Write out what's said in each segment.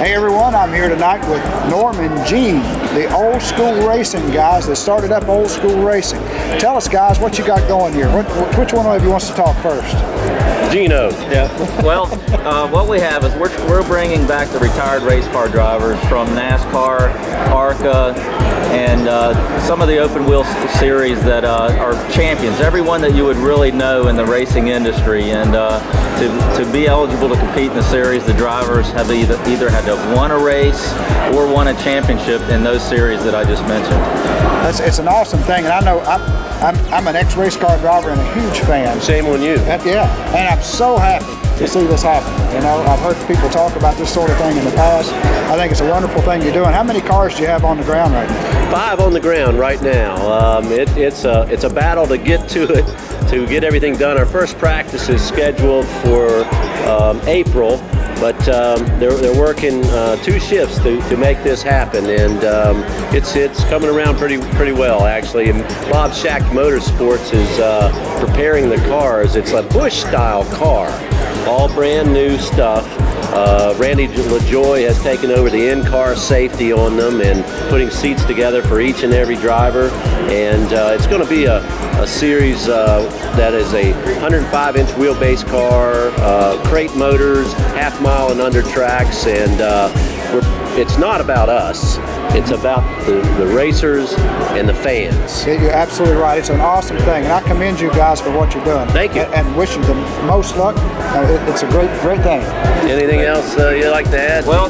Hey everyone, I'm here tonight with Norman Jean, the old school racing guys that started up old school racing. Tell us guys what you got going here. Which one of you wants to talk first? Gino. Yeah. Well, what we have is we're bringing back the retired race car drivers from NASCAR, ARCA, and some of the open wheel series that are champions. Everyone that you would really know in the racing industry, and to be eligible to compete in the series, the drivers have either had to have won a race or won a championship in those series that I just mentioned. It's an awesome thing, and I know I'm an ex-race car driver and a huge fan. Shame on you. Yeah, and I'm so happy to see this happen. You know, I've heard people talk about this sort of thing in the past. I think it's a wonderful thing you're doing. How many cars do you have on the ground right now? 5 on the ground right now. It's a battle to get to it, to get everything done. Our first practice is scheduled for April, but they're working 2 shifts to make this happen, and it's coming around pretty well actually. And Bob Shack Motorsports is preparing the cars. It's a Busch style car, all brand new stuff. Randy LaJoy has taken over the in-car safety on them and putting seats together for each and every driver, and it's going to be a series that is a 105-inch wheelbase car, crate motors, half-mile and under tracks, and it's not about us. It's about the racers and the fans. Yeah, you're absolutely right. It's an awesome thing, and I commend you guys for what you're doing. Thank you. And wish you the most luck. It's a great thing. Anything else you'd like to add? Well,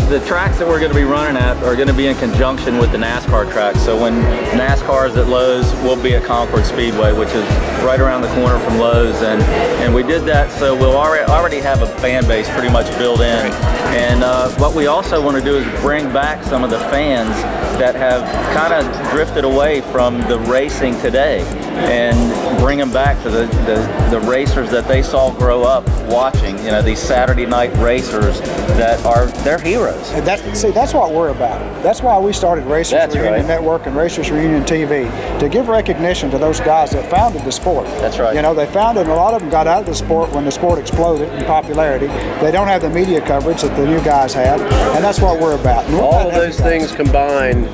the tracks that we're going to be running at are going to be in conjunction with the NASCAR tracks. So when NASCAR is at Lowe's, we'll be at Concord Speedway, which is right around the corner from Lowe's, and we did that so we'll already have a fan base pretty much built in. And what we also want to do is bring back some of the fans that have kind of drifted away from the racing today, and bring them back to the racers that they saw grow up watching. You know, these Saturday night racers that are their heroes. And that's what we're about. That's why we started Racers Reunion Network and Racers Reunion TV, to give recognition to those guys that founded the sport. That's right. You know, they founded, and a lot of them got out of the sport when the sport exploded in popularity. They don't have the media coverage that the new guys have, and that's what we're about. All of those things combined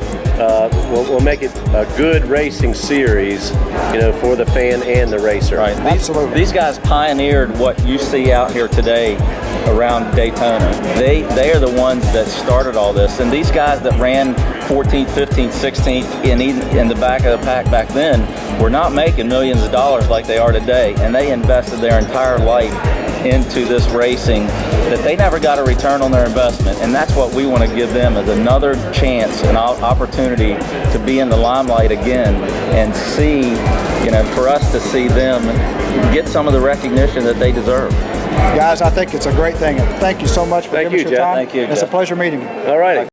will make it a good racing series, you know, for the fan and the racer. Right. Absolutely. These guys pioneered what you see out here today around Daytona. They are the ones that started all this, and these guys that ran 14th, 15th, 16th in the back of the pack back then were not making millions of dollars like they are today, and they invested their entire life into this racing that they never got a return on their investment, and that's what we want to give them, is another chance, an opportunity to be in the limelight again, and see, you know, for us to see them get some of the recognition that they deserve. Guys, I think it's a great thing. Thank you so much for giving us your time. Thank you, It's a pleasure meeting you. All right.